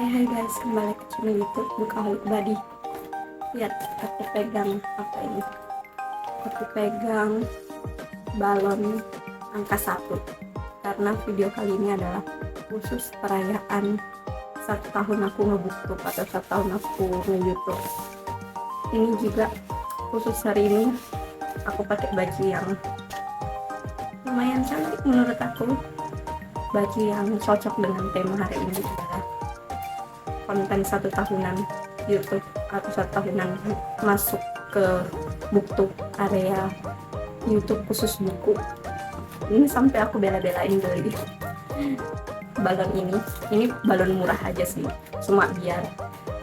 Hai guys, kembali ke channel YouTube Bukaholic Body. Lihat, aku pegang apa ini? Aku pegang balon angka 1 karena video kali ini adalah khusus perayaan 1 tahun aku ngebuktup atau 1 tahun aku nge-YouTube. Ini juga khusus hari ini aku pakai baju yang lumayan cantik menurut aku. Baju yang cocok dengan tema hari ini adalah konten 1 tahunan YouTube atau 1 tahunan masuk ke BookTube, area YouTube khusus buku. Ini sampai aku bela-belain beli balon ini balon murah aja sih, cuma biar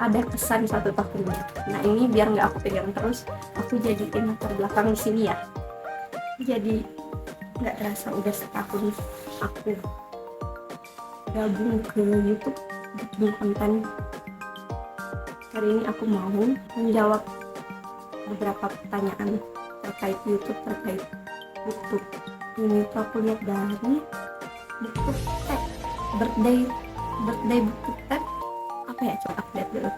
ada kesan 1 tahunnya. Nah ini biar nggak aku pegang terus, aku jadiin latar belakang di sini ya, jadi nggak terasa udah 1 tahun aku gabung ke YouTube bikin konten. Hari ini aku mau menjawab beberapa pertanyaan terkait YouTube, terkait BookTube. Ini tuh aku lihat dari BookTube Tag, birthday BookTube Tag. Apa ya, coba aku lihat dulu.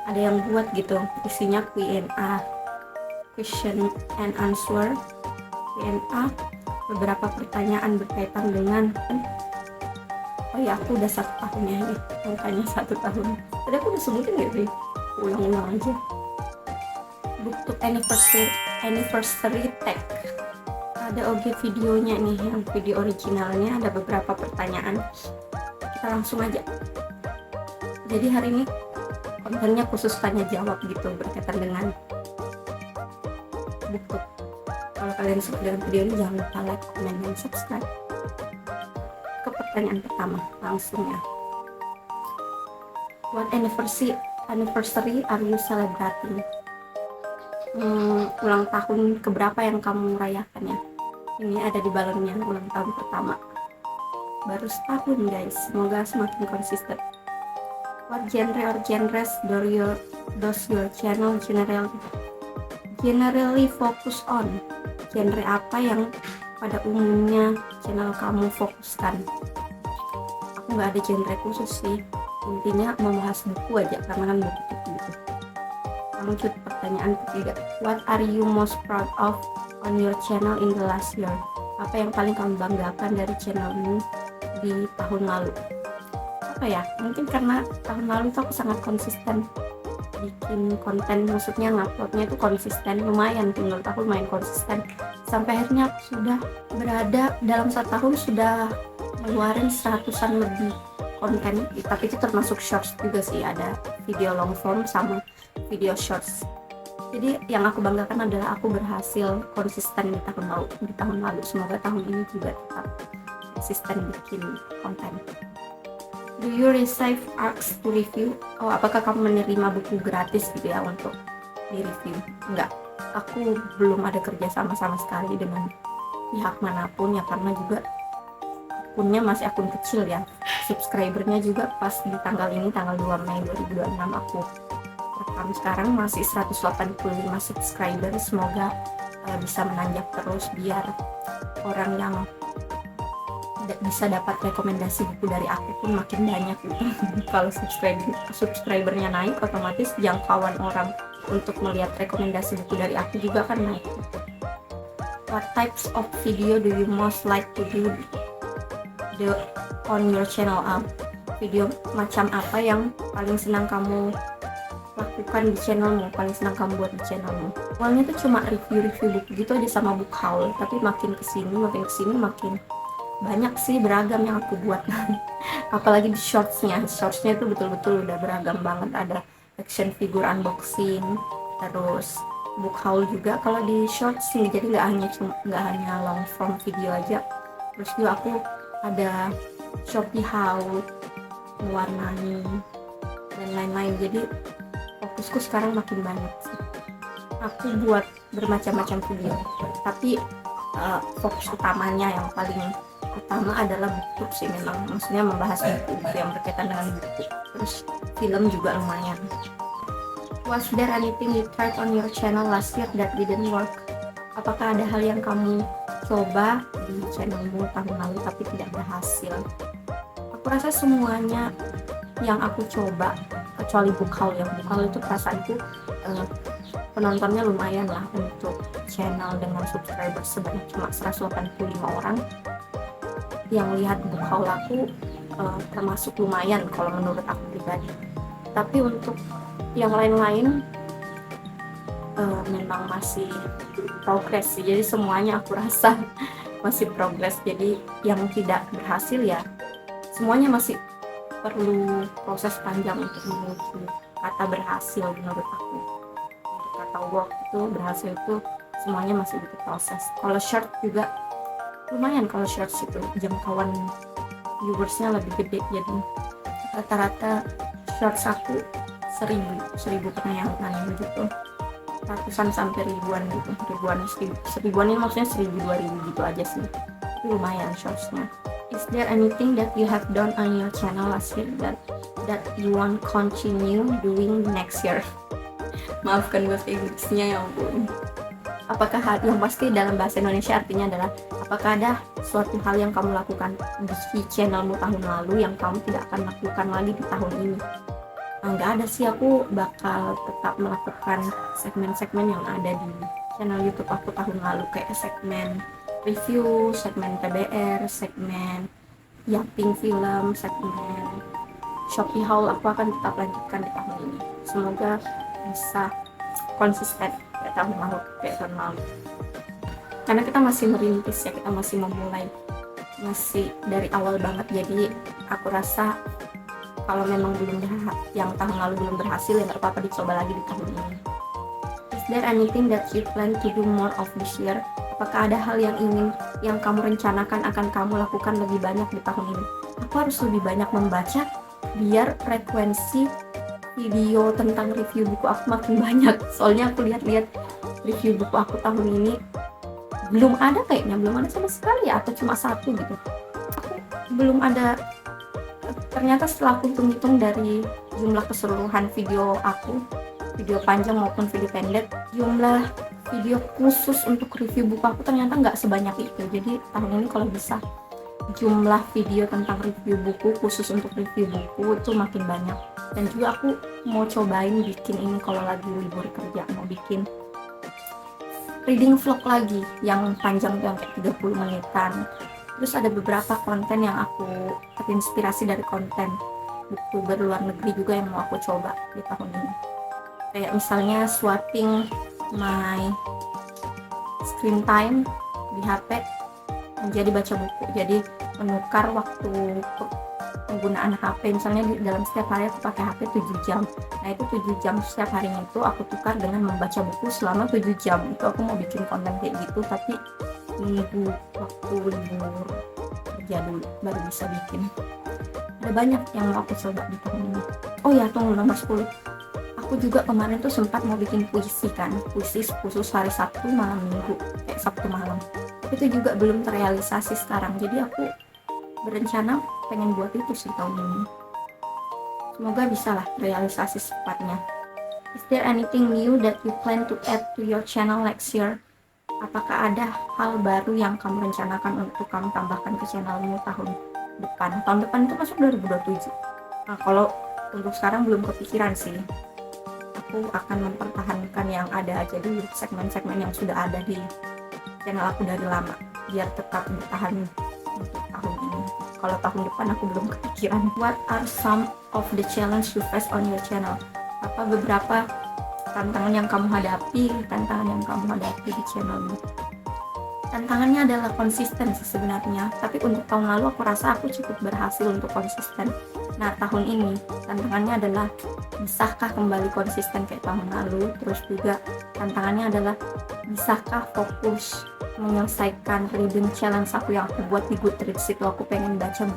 Ada yang buat gitu, isinya Q&A, question and answer, Q&A, beberapa pertanyaan berkaitan dengan oh ya, aku udah 1 tahunnya nih, angkanya 1 tahun. Tadi aku udah sebutin gak sih? Ulang-ulang aja. BookTube anniversary tag. Ada OG videonya nih, yang video originalnya ada beberapa pertanyaan. Kita langsung aja. Jadi hari ini kontennya khusus tanya jawab gitu, berkaitan dengan BookTube. Kalau kalian suka dengan video ini, jangan lupa like, comment, dan subscribe. Ke pertanyaan pertama langsung ya. What anniversary are you celebrating? Ulang tahun keberapa yang kamu merayakan ya? Ini ada di balonnya, ulang tahun pertama. Baru 1 tahun guys, semoga semakin konsisten. What genre or genres does your channel generally focus on? Genre apa yang pada umumnya channel kamu fokuskan? Aku nggak ada genre khusus sih, intinya membahas buku aja karena kan buku gitu. Lanjut pertanyaan ketiga, what are you most proud of on your channel in the last year? Apa yang paling kamu banggakan dari channelmu di tahun lalu? Apa ya, mungkin karena tahun lalu tuh aku sangat konsisten bikin konten, maksudnya nguploadnya itu konsisten, lumayan, menurut aku lumayan konsisten, sampai akhirnya sudah berada dalam 1 tahun sudah ngeluarin 100-an lebih konten, tapi itu termasuk shorts juga sih, ada video long form sama video shorts. Jadi yang aku banggakan adalah aku berhasil konsisten di tahun lalu. Semoga tahun ini juga tetap konsisten bikin konten. Do you receive ARX to review? Oh, apakah kamu menerima buku gratis gitu ya untuk di review? Enggak, aku belum ada kerja sama sekali dengan pihak manapun ya, karena juga akunnya masih akun kecil ya. Subscribernya juga pas di tanggal 2 Mei 2026 aku rekam sekarang masih 185 subscriber. Semoga bisa menanjak terus biar orang yang bisa dapat rekomendasi buku dari aku pun makin banyak gitu. Kalau subscribernya naik, otomatis jangkauan orang untuk melihat rekomendasi buku dari aku juga kan naik gitu. What types of video do you most like to do on your channel? Video macam apa yang paling senang kamu lakukan di channelmu, paling senang kamu buat di channelmu? Awalnya tuh cuma review buku gitu aja sama book haul, tapi makin kesini makin banyak sih beragam yang aku buat. Apalagi di shortsnya itu betul-betul udah beragam banget, ada action figure unboxing, terus book haul juga kalau di shorts sih, jadi nggak hanya long form video aja. Terus juga aku ada Shopee haul, mewarnai dan lain-lain, jadi fokusku sekarang makin banyak sih. Aku buat bermacam-macam video, tapi fokus utamanya yang paling utama adalah BookTube sih memang, maksudnya membahas buku yang berkaitan dengan buku. Terus film juga lumayan. Was there anything you tried on your channel last year that didn't work? Apakah ada hal yang kamu coba di channelmu tahun lalu tapi tidak berhasil? Aku rasa semuanya yang aku coba kecuali book haul. Yang book haul itu perasaanku penontonnya lumayan lah untuk channel dengan subscriber sebanyak cuma 185 orang. Yang lihat book haul aku termasuk lumayan kalau menurut aku pribadi. Tapi untuk yang lain-lain memang masih progres sih. Jadi semuanya aku rasa masih progres. Jadi yang tidak berhasil ya semuanya masih perlu proses panjang untuk menuju kata berhasil menurut aku. Untuk kata work itu berhasil itu semuanya masih butuh proses. Kalau short juga lumayan, kalau short itu jangkauan viewersnya lebih gede, jadi rata-rata shorts aku 1000 penayangan gitu, ratusan sampai ribuan gitu, seribuan ini maksudnya 1000-2000 gitu aja sih, itu lumayan shortsnya. Is there anything that you have done on your channel last year that you want continue doing next year? Maafkan bahasa Inggrisnya ya ampun. Apakah hal yang pasti dalam bahasa Indonesia artinya adalah apakah ada suatu hal yang kamu lakukan di channelmu tahun lalu yang kamu tidak akan lakukan lagi di tahun ini? Nggak ada sih, aku bakal tetap melakukan segmen-segmen yang ada di channel YouTube aku tahun lalu, kayak segmen review, segmen PBR, segmen Yaping film, segmen Shopee haul. Aku akan tetap lanjutkan di tahun ini. Semoga bisa konsisten kayak tahun lalu. Karena kita masih merintis ya, kita masih memulai, masih dari awal banget. Jadi aku rasa kalau memang yang tahun lalu belum berhasil ya nggak apa-apa, dicoba lagi di tahun ini. Is there anything that you plan to do more of this year? Apakah ada hal yang kamu rencanakan akan kamu lakukan lebih banyak di tahun ini? Aku harus lebih banyak membaca biar frekuensi video tentang review buku aku makin banyak. Soalnya aku lihat-lihat review buku aku tahun ini belum ada sama sekali ya, atau cuma satu gitu. Aku belum ada. Ternyata setelah aku hitung-hitung dari jumlah keseluruhan video aku, video panjang maupun video pendek, jumlah video khusus untuk review buku aku ternyata nggak sebanyak itu. Jadi tahun ini kalau bisa jumlah video tentang review buku khusus untuk review buku itu makin banyak. Dan juga aku mau cobain bikin ini kalau lagi libur kerja, mau bikin reading vlog lagi yang panjang, yang kayak 30 menitan. Terus ada beberapa konten yang aku terinspirasi dari konten buku berluar negeri juga yang mau aku coba di tahun ini. Kayak misalnya swapping my screen time di HP menjadi baca buku. Jadi menukar waktu penggunaan HP, misalnya dalam setiap hari aku pakai HP 7 jam. Nah itu 7 jam setiap harinya itu aku tukar dengan membaca buku selama 7 jam. Itu aku mau bikin konten kayak gitu, tapi nunggu waktu libur kerja dulu baru bisa bikin. Ada banyak yang mau aku coba di tahun ini. Oh ya, tunggu, nomor 10. Aku juga kemarin tuh sempat mau bikin puisi khusus hari Sabtu malam Minggu, kayak Sabtu malam. Tapi itu juga belum terrealisasi sekarang. Jadi aku berencana pengen buat itu sih tahun ini. Semoga bisa lah realisasi secepatnya. Is there anything new that you plan to add to your channel next year? Apakah ada hal baru yang kamu rencanakan untuk kamu tambahkan ke channelmu tahun depan? Tahun depan itu masuk 2027. Nah, kalau untuk sekarang belum kepikiran sih. Aku akan mempertahankan yang ada aja dulu, segmen-segmen yang sudah ada di channel aku dari lama, biar tetap bertahan untuk tahun ini. Kalau tahun depan aku belum kepikiran. What are some of the challenge you face on your channel? Apa beberapa tantangan yang kamu hadapi di channelmu? Tantangannya adalah konsisten sih sebenarnya, tapi untuk tahun lalu aku rasa aku cukup berhasil untuk konsisten. Nah tahun ini tantangannya adalah bisakah kembali konsisten kayak tahun lalu. Terus juga tantangannya adalah bisakah fokus menyelesaikan reading challenge aku yang aku buat di Goodreads. Itu aku pengen baca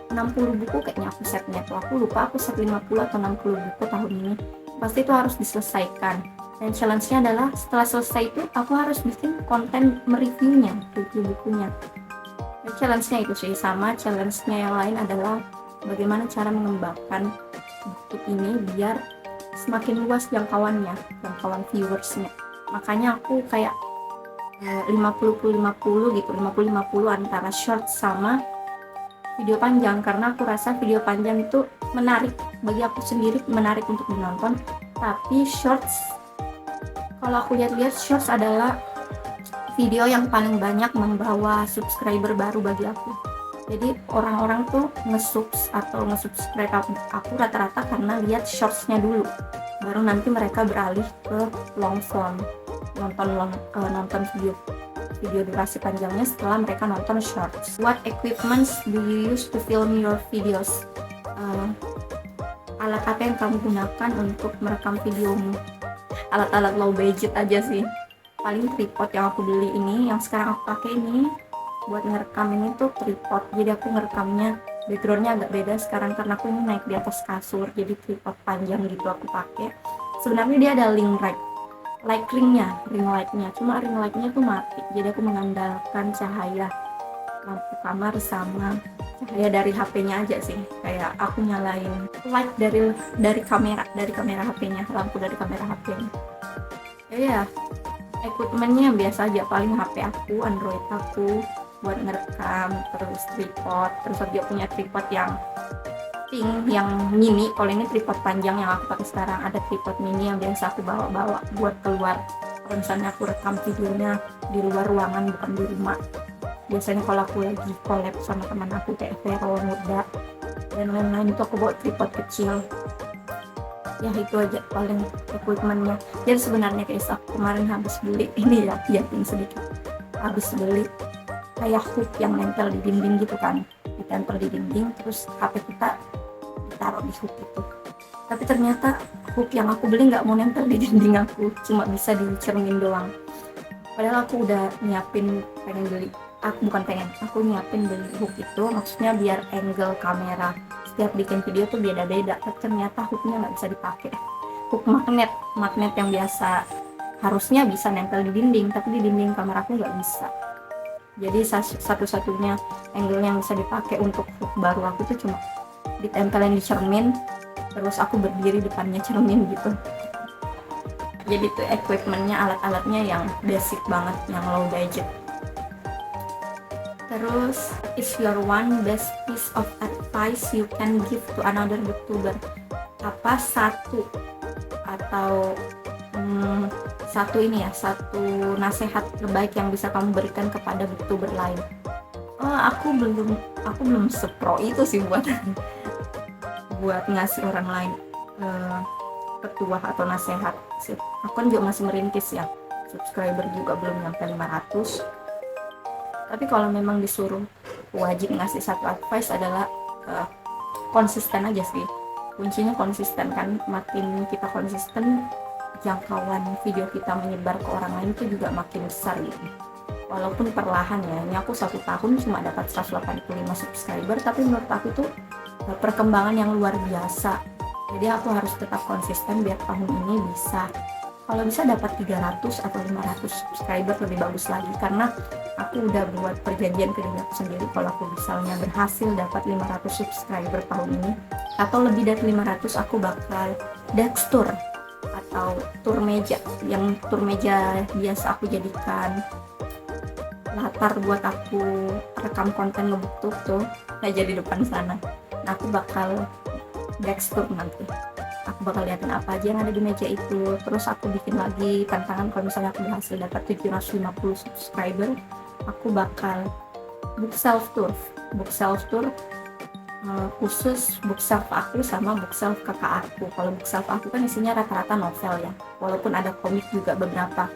60 buku kayaknya aku setnya tuh, aku lupa aku set 50 atau 60 buku tahun ini. Pasti itu harus diselesaikan. Dan challenge-nya adalah setelah selesai itu aku harus bikin konten mereviewnya, review bukunya. Dan challenge-nya itu sih, sama challenge-nya yang lain adalah bagaimana cara mengembangkan buku ini biar semakin luas jangkauan viewersnya. Makanya aku kayak 50-50 gitu, 50-50 antara short sama video panjang, karena aku rasa video panjang itu menarik bagi aku sendiri, menarik untuk ditonton. Tapi shorts, kalau aku lihat-lihat, shorts adalah video yang paling banyak membawa subscriber baru bagi aku. Jadi orang-orang tuh nge-subs atau nge-subscribe aku rata-rata karena lihat shortsnya dulu, baru nanti mereka beralih ke long form, nonton video durasi panjangnya setelah mereka nonton shorts. What equipments do you use to film your videos? Alat apa yang kamu gunakan untuk merekam videomu? Alat-alat low budget aja sih. Paling tripod yang aku beli ini, yang sekarang aku pakai ini buat ngerekam ini tuh tripod. Jadi aku ngerekamnya backgroundnya agak beda sekarang karena aku ini naik di atas kasur, jadi tripod panjang gitu aku pakai. Sebenarnya dia ada ring lightnya, cuma ring lightnya tuh mati, jadi aku mengandalkan cahaya lampu kamar sama cahaya dari HP-nya aja sih. Kayak aku nyalain light dari kamera HP-nya, lampu dari kamera HP-nya. Ya, equipmentnya biasa aja, paling HP aku, Android aku buat ngerekam, terus tripod, terus dia punya tripod yang pink, yang mini. Kalau ini tripod panjang yang aku pakai sekarang, ada tripod mini yang biasa aku bawa buat keluar. Kalau misalnya aku rekam videonya di luar ruangan, bukan di rumah. Biasanya kalau aku lagi collab sama teman aku kayak Vero, Muda, dan lain-lain, itu aku bawa tripod kecil. Ya itu aja paling equipmentnya. Jadi sebenarnya guys, aku kemarin habis beli ini ya, sedikit. Habis beli kayak hook yang nempel di dinding gitu kan, ditempel di dinding, terus HP kita ditaruh di hook itu. Tapi ternyata hook yang aku beli nggak mau nempel di dinding aku, cuma bisa di cermin doang. Padahal aku udah nyiapin aku nyiapin beli hook itu, maksudnya biar angle kamera setiap bikin video tuh beda-beda. Tapi ternyata hooknya nggak bisa dipakai. Hook magnet yang biasa harusnya bisa nempel di dinding, tapi di dinding kamera aku nggak bisa. Jadi satu-satunya angle yang bisa dipakai untuk hook baru aku tuh cuma ditempelin di cermin, terus aku berdiri depannya cermin gitu. Jadi tuh equipmentnya, alat-alatnya yang basic banget, yang low budget. Terus, is your one best piece of advice you can give to another booktuber? Apa satu nasihat terbaik yang bisa kamu berikan kepada booktuber lain? Aku belum sepro itu sih buat ngasih orang lain petuah atau nasihat sih. Aku kan juga masih merintis ya, subscriber juga belum sampai 500. Tapi kalau memang disuruh wajib ngasih satu advice adalah konsisten aja sih. Kuncinya konsisten kan, makin kita konsisten, jangkauan video kita menyebar ke orang lain itu juga makin besar gitu. Walaupun perlahan ya, ini aku 1 tahun cuma dapat 185 subscriber, tapi menurut aku itu perkembangan yang luar biasa. Jadi aku harus tetap konsisten biar tahun ini bisa, kalau bisa dapat 300 atau 500 subscriber lebih bagus lagi, karena aku udah buat perjanjian ke diri aku sendiri, kalau aku misalnya berhasil dapat 500 subscriber tahun ini atau lebih dari 500, aku bakal Dex Tour atau tour meja, yang tour meja biasa aku jadikan latar buat aku rekam konten ngebooktube tuh, nah jadi depan sana. Nah aku bakal Dex Tour nanti, aku bakal liatin apa aja yang ada di meja itu. Terus aku bikin lagi tantangan, kalau misalnya aku berhasil dapat 750 subscriber, aku bakal book self tour khusus book self aku sama book self kakak aku. Kalau book self aku kan isinya rata-rata novel ya, walaupun ada komik juga beberapa.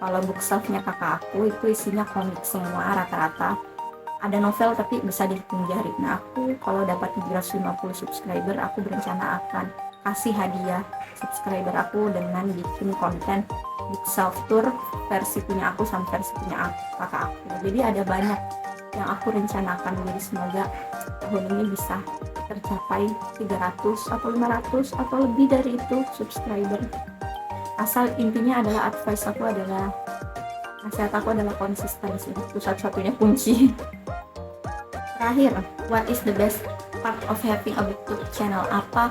Kalau book selfnya kakak aku itu isinya komik semua, rata-rata ada novel tapi bisa dihitung jari. Nah aku kalau dapat 350 subscriber, aku berencana akan kasih hadiah subscriber aku dengan bikin konten book self tour versi punya aku sama versi punya kakak aku. Jadi ada banyak yang aku rencanakan, jadi semoga tahun ini bisa tercapai 300 atau 500 atau lebih dari itu subscriber. Asal intinya adalah nasihat aku adalah konsistensi, itu satu-satunya kunci. Terakhir, what is the best part of having a booktube channel? Apa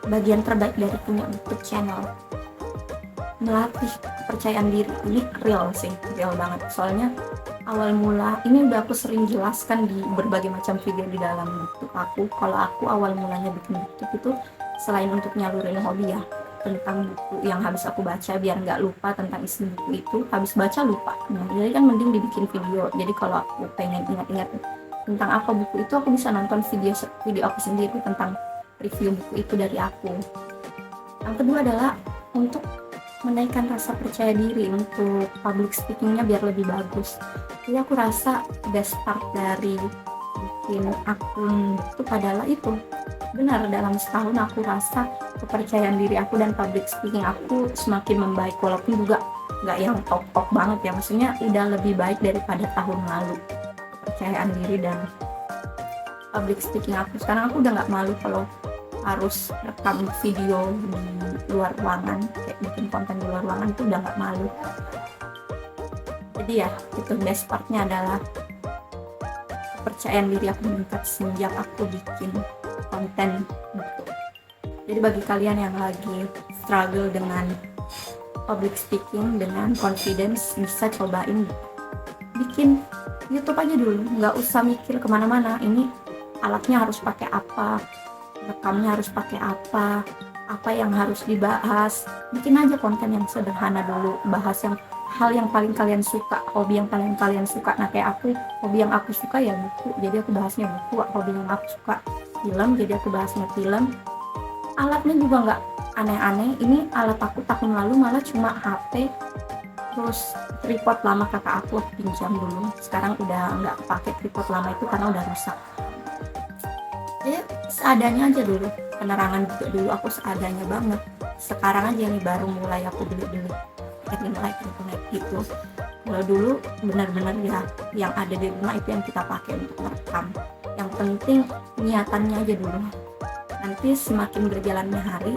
bagian terbaik dari punya booktube channel? Melatih kepercayaan diri. Ini real banget, soalnya awal mula ini udah aku sering jelaskan di berbagai macam video di dalam YouTube aku. Kalau aku awal mulanya bikin YouTube itu selain untuk nyalurin hobi ya, tentang buku yang habis aku baca biar nggak lupa tentang isi buku itu, habis baca lupa. Nah, jadi kan mending dibikin video. Jadi kalau aku pengen ingat-ingat tentang apa buku itu, aku bisa nonton video aku sendiri tentang review buku itu dari aku. Yang kedua adalah untuk menaikkan rasa percaya diri, untuk public speakingnya biar lebih bagus. Jadi aku rasa best part dari bikin akun itu adalah itu. Benar, dalam setahun aku rasa kepercayaan diri aku dan public speaking aku semakin membaik, walaupun juga nggak yang top banget ya, maksudnya udah lebih baik daripada tahun lalu. Kepercayaan diri dan public speaking aku sekarang, aku udah nggak malu kalau harus rekam video di luar ruangan, kayak bikin konten di luar ruangan itu udah nggak malu. Jadi ya itu best partnya adalah kepercayaan diri aku meningkat semenjak aku bikin konten gitu. Jadi bagi kalian yang lagi struggle dengan public speaking, dengan confidence, bisa cobain bikin YouTube aja dulu, nggak usah mikir kemana-mana, ini alatnya harus pakai apa, rekamnya harus pakai apa yang harus dibahas. Bikin aja konten yang sederhana dulu, bahas hal yang paling kalian suka, hobi yang paling kalian suka. Nah kayak aku, hobi yang aku suka ya buku, jadi aku bahasnya buku. Hobi yang aku suka film, jadi aku bahasnya film. Alatnya juga nggak aneh-aneh, ini alat aku tahun lalu malah cuma HP, terus tripod lama kakak aku pinjam dulu, sekarang udah nggak pakai tripod lama itu karena udah rusak. Jadi seadanya aja dulu, penerangan juga dulu aku seadanya banget. Sekarang aja nih baru mulai aku beli ring light gitu. Kalau dulu benar-benar ya yang ada di rumah itu yang kita pakai untuk merekam. Yang penting niatannya aja dulu. Nanti semakin berjalannya hari,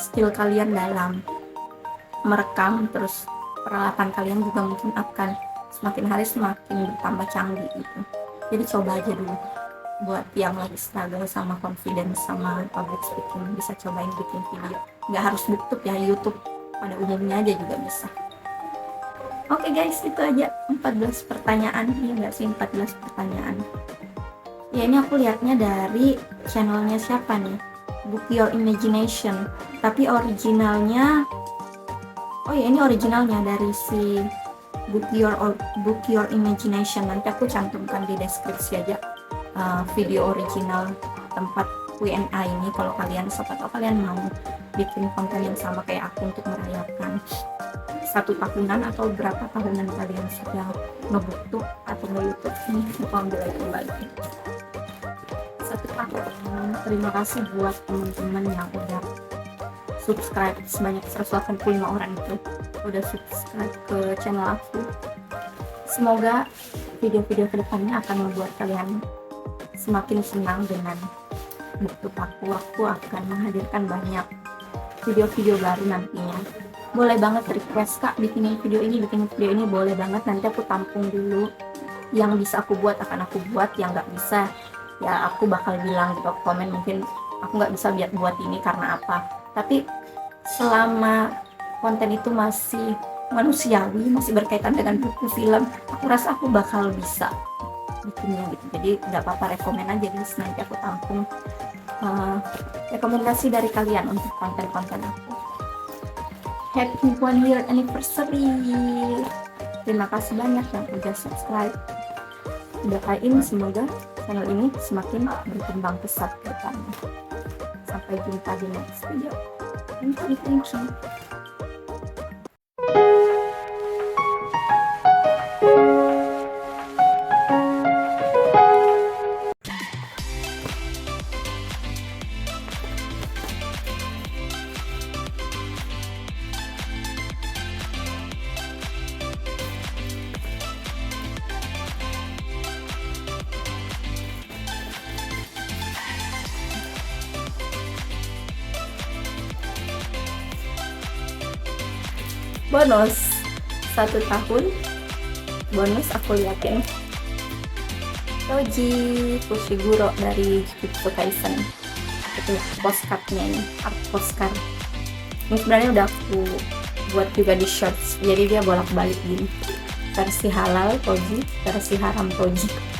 skill kalian dalam merekam, terus peralatan kalian juga mungkin akan semakin hari semakin bertambah canggih gitu. Jadi coba aja dulu. Buat yang lagi struggle sama confidence sama public speaking, bisa cobain bikin video. Nggak harus YouTube ya, YouTube pada umumnya aja juga bisa. Oke guys, itu aja 14 pertanyaan. Ya nggak sih, 14 pertanyaan. Ya ini aku lihatnya dari channelnya siapa nih, Book Your Imagination. Tapi originalnya, oh ya ini originalnya dari si Book Your Imagination. Nanti aku cantumkan di deskripsi aja video original tempat WNA ini, kalau kalian siapa tahu kalian mau bikin konten yang sama kayak aku untuk merayakan 1 tahunan atau berapa tahunan kalian sudah nge-book atau nge-YouTube ini, aku ambil lagi kembali 1 tahun. Terima kasih buat teman-teman yang udah subscribe, sebanyak 185 orang itu udah subscribe ke channel aku. Semoga video-video kedepannya akan membuat kalian semakin senang dengan bentuk aku akan menghadirkan banyak video-video baru nantinya. Boleh banget request, Kak bikinin video ini, boleh banget, nanti aku tampung dulu. Yang bisa aku buat akan aku buat, yang nggak bisa ya aku bakal bilang di komen, mungkin aku nggak bisa buat ini karena apa. Tapi selama konten itu masih manusiawi, masih berkaitan dengan buku, film, aku rasa aku bakal bisa bikinnya gitu. Jadi nggak apa-apa, rekomen aja guys, nanti aku tampung rekomendasi dari kalian untuk konten-konten aku. Happy 1 year anniversary. Terima kasih banyak yang udah subscribe, doain semoga channel ini semakin berkembang pesat ke depannya. Sampai jumpa di next video. Thank you. Bonus 1 tahun, bonus aku liatin Toji Fushiguro dari Jujutsu Kaisen. Itu postcardnya ini, art postcard. Ini sebenarnya udah aku buat juga di shorts, jadi dia bolak-balik gini. versi halal Koji, versi haram Koji.